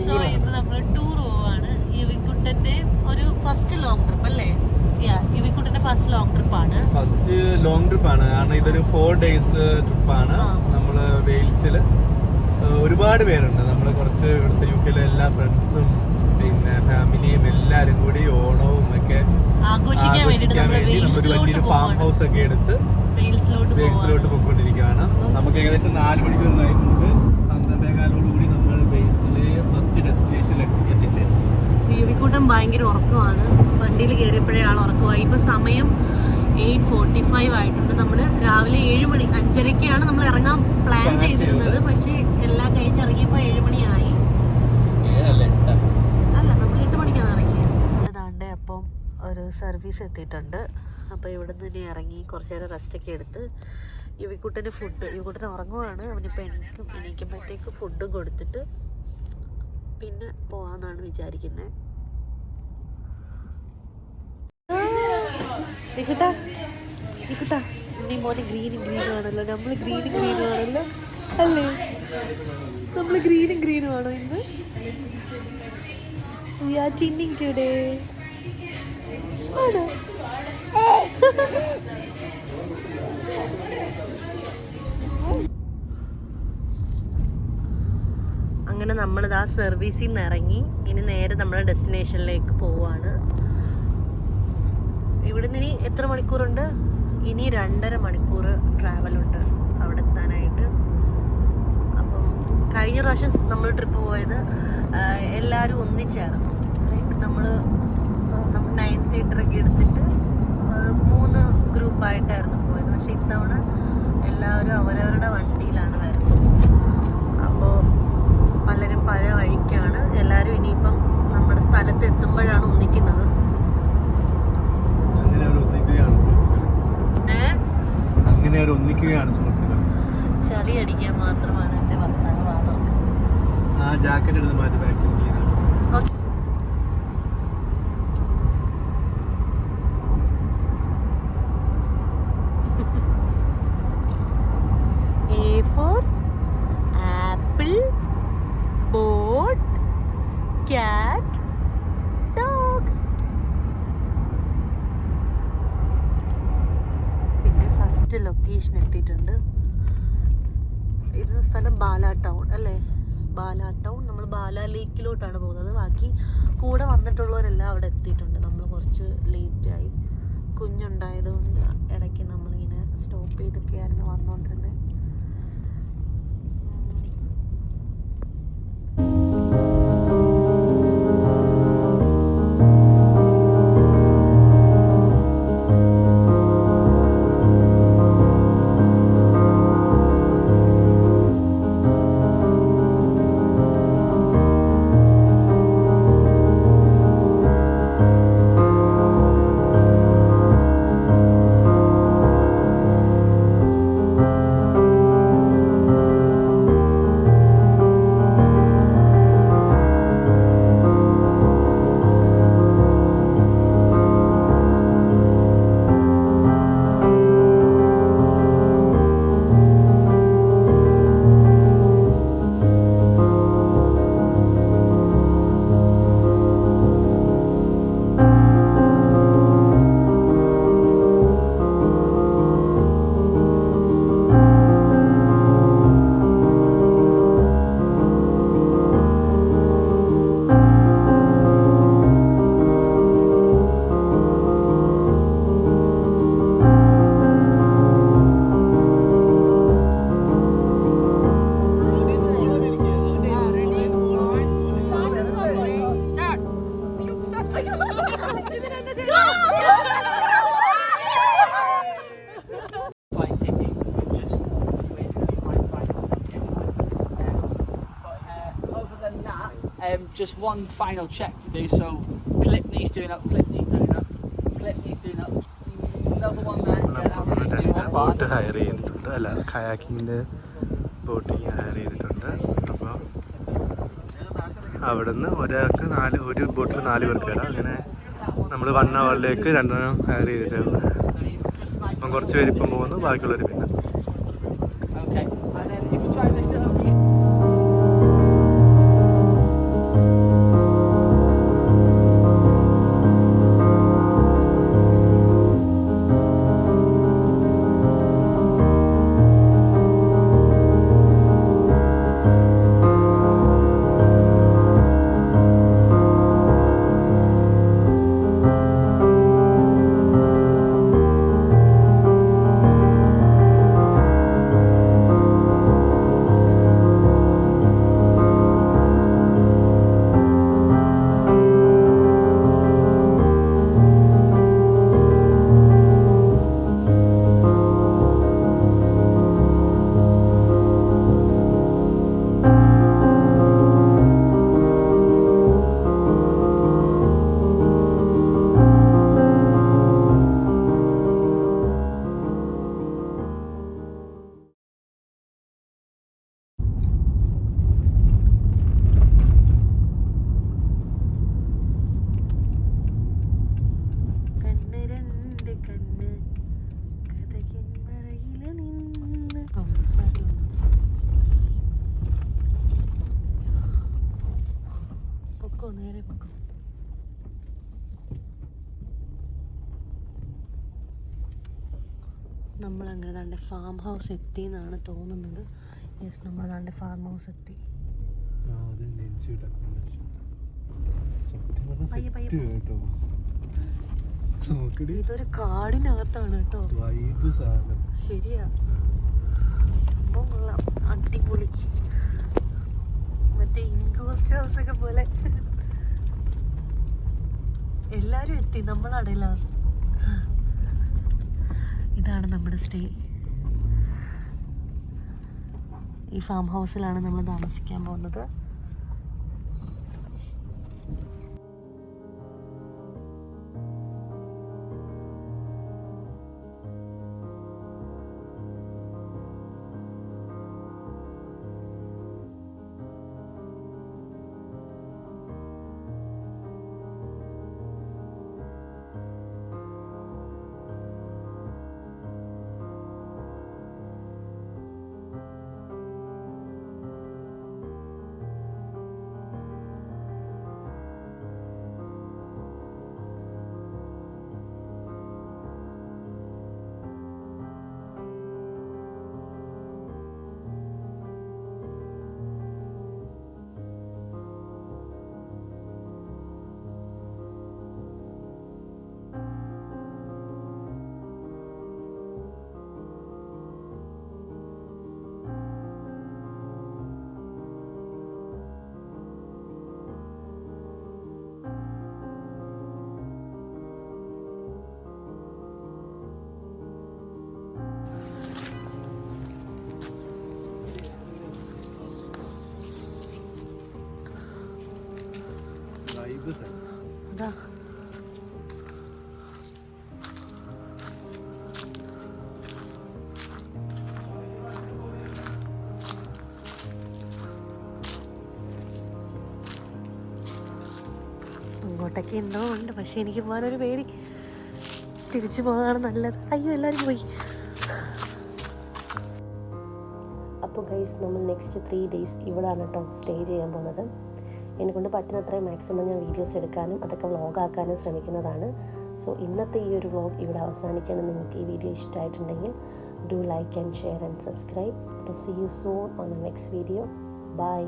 So ഇന്ന് നമ്മൾ tour പോവാണ്. യുവിക്കുട്ടന്റെ ഒരു ഫസ്റ്റ് ലോങ് ട്രിപ്പ് അല്ലേ? യുവിക്കുട്ടന്റെ ഫസ്റ്റ് ലോങ് ട്രിപ്പാണ്. കാരണം ഇതൊരു 4 days ട്രിപ്പാണ്. നമ്മള് വെയിൽസിൽ ഒരുപാട് പേരുണ്ട്. നമ്മൾ കുറച്ച് ഇവിടുത്തെ UK എല്ലാ ഫ്രണ്ട്സും പിന്നെ ഫാമിലിയും എല്ലാരും കൂടി ഓണവും ഒക്കെ ആഘോഷിക്കാൻ വേണ്ടി വലിയൊരു ഫാം ഹൗസ് ഒക്കെ എടുത്ത് വെയിൽസിലോട്ട് പോയിക്കൊണ്ടിരിക്കുകയാണ്. നമുക്ക് ഏകദേശം 4 മണിക്കൂർ ടൈം ഉണ്ട്. 12:15 നമ്മൾ വെയിൽസിലെ ഫസ്റ്റ് ഡെസ്റ്റിനേഷനിൽ എത്തിച്ചേരും. യുവിക്കൂട്ടം ഭയങ്കര ഉറക്കമാണ്. വണ്ടിയിൽ കയറിയപ്പോഴേ ആൾ ഉറക്കമായി. ഇപ്പൊ സമയം 8:45 ആയിട്ടുണ്ട്. നമ്മൾ രാവിലെ 7 മണി 5:30ക്കാണ് നമ്മൾ ഇറങ്ങാൻ പ്ലാൻ ചെയ്തിരുന്നത്. പക്ഷെ എല്ലാം കഴിഞ്ഞിറങ്ങിയപ്പോൾ 7 മണിയായി. അല്ല, നമ്മൾ 8 മണിക്കാണ് ഇറങ്ങിയത്. അതാണ്ട് അപ്പം ഒരു സർവീസ് എത്തിയിട്ടുണ്ട്. അപ്പോൾ ഇവിടെ നിന്ന് ഇനി ഇറങ്ങി കുറച്ച് നേരം റെസ്റ്റൊക്കെ എടുത്ത് യുവിക്കുട്ടന് യുവിക്കുട്ടന് ഉറങ്ങുവാണ്. അവനിപ്പോൾ എണീക്കുമ്പോഴത്തേക്ക് ഫുഡും കൊടുത്തിട്ട് പിന്നെ പോവാന്നാണ് വിചാരിക്കുന്നത്. നീ മോനെ ഗ്രീനും ആണല്ലോ. നമ്മൾ ഗ്രീനും ആണല്ലോ അല്ലേ? നമ്മൾ ഗ്രീനും ആണോ ഇന്ന്? We are tinning today. ആണോ? അങ്ങനെ നമ്മളിത് ആ സർവീസിൽ നിന്ന് ഇറങ്ങി ഇനി നേരെ നമ്മുടെ ഡെസ്റ്റിനേഷനിലേക്ക് പോവാണ്. ഇവിടുന്ന് ഇനി എത്ര മണിക്കൂറുണ്ട്? ഇനി 2.5 മണിക്കൂർ ട്രാവലുണ്ട് അവിടെ എത്താനായിട്ട്. അപ്പം കഴിഞ്ഞ പ്രാവശ്യം നമ്മൾ ട്രിപ്പ് പോയത് എല്ലാവരും ഒന്നിച്ചായിരുന്നു. ലൈക്ക് നമ്മൾ 9 സീറ്ററൊക്കെ എടുത്തിട്ട് 3 ഗ്രൂപ്പായിട്ടായിരുന്നു പോയത്. പക്ഷെ ഇത്തവണ എല്ലാവരും അവരവരുടെ വണ്ടിയിലാണ് വരുന്നത്. അപ്പോൾ പലരും പല വഴിക്കാണ്. എല്ലാവരും ഇനിയിപ്പം നമ്മുടെ സ്ഥലത്ത് എത്തുമ്പോഴാണ് ഒന്നിക്കുന്നത്. ചളി അടിക്കാൻ മാത്രമാണ് എന്റെ ഭർത്താവ് വാദം. A for apple, boat, cat, dog. പിന്നെ ഫസ്റ്റ് ലൊക്കേഷൻ എത്തിയിട്ടുണ്ട്. ഇത് സ്ഥലം ബാല ടൗൺ അല്ലേ? ബാല ടൗൺ. നമ്മൾ ബാല ലേക്കിലോട്ടാണ് പോകുന്നത്. ബാക്കി കൂടെ വന്നിട്ടുള്ളവരെല്ലാം അവിടെ എത്തിയിട്ടുണ്ട്. നമ്മൾ കുറച്ച് ലേറ്റായി. കുഞ്ഞുണ്ടായതുകൊണ്ട് ഇടയ്ക്ക് നമ്മളിങ്ങനെ stop ചെയ്തൊക്കെയായിരുന്നു വന്നുകൊണ്ടിരുന്നത്. Just one final check to do. So clip needs doing up, clip needs doing up, clip needs doing up. Another one there. Boat higher ചെയ്തിട്ടുണ്ട്. അല്ല, കയാക്കിങ്ങിൻ്റെ ബോട്ടിങ് ഹയർ ചെയ്തിട്ടുണ്ട്. അപ്പോൾ അവിടെ നിന്ന് ഒരു ബോട്ടിൽ 4 പേർക്ക് ഇടാം. അങ്ങനെ നമ്മൾ 1 hourലേക്ക് 2 ഹയർ ചെയ്തിട്ടുണ്ട്. അപ്പം കുറച്ച് പേര് ഇപ്പം പോകുന്നു, ബാക്കിയുള്ളവർ പിന്നെ. പൊക്കോ, നേരെ പൊക്കോ. നമ്മളങ്ങനെ താണ്ടെ ഫാം ഹൗസ് എത്തി എന്നാണ് തോന്നുന്നത്. യെസ്, നമ്മൾ താണ്ടെ ഫാം ഹൗസ് എത്തി. ഇതൊരു കാടിനകത്താണ് കേട്ടോ. ശരിയാ, സംഭവം കൊള്ളാം, അടിപൊളി. മറ്റേ ഇൻഗോസ്റ്റ് ഹൗസ് ഒക്കെ പോലെ. എല്ലാരും എത്തി, നമ്മളവിടെ ലാസ്റ്റ്. ഇതാണ് നമ്മുടെ സ്റ്റേ. ഈ ഫാം ഹൗസിലാണ് നമ്മൾ താമസിക്കാൻ പോകുന്നത്. അതാ ഇങ്ങോട്ടൊക്കെ എന്തോ ഉണ്ട്, പക്ഷെ എനിക്ക് പോകാനൊരു പേടി. തിരിച്ചു പോകുന്നതാണ് നല്ലത്. അയ്യോ, എല്ലാവരും പോയി. അപ്പോൾ ഗൈസ്, നമ്മൾ നെക്സ്റ്റ് 3 days ഇവിടെയാണ് കേട്ടോ സ്റ്റേ ചെയ്യാൻ പോകുന്നത്. എന്നെക്കൊണ്ട് പറ്റുന്നത്രയും മാക്സിമം ഞാൻ വീഡിയോസ് എടുക്കാനും അതൊക്കെ വ്ളോഗാക്കാനും ശ്രമിക്കുന്നതാണ്. സോ ഇന്നത്തെ ഈ ഒരു വ്ളോഗ് ഇവിടെ അവസാനിക്കണം. നിങ്ങൾക്ക് ഈ വീഡിയോ ഇഷ്ടമായിട്ടുണ്ടെങ്കിൽ do like and share and subscribe. അപ്പോൾ see you soon on next video. By.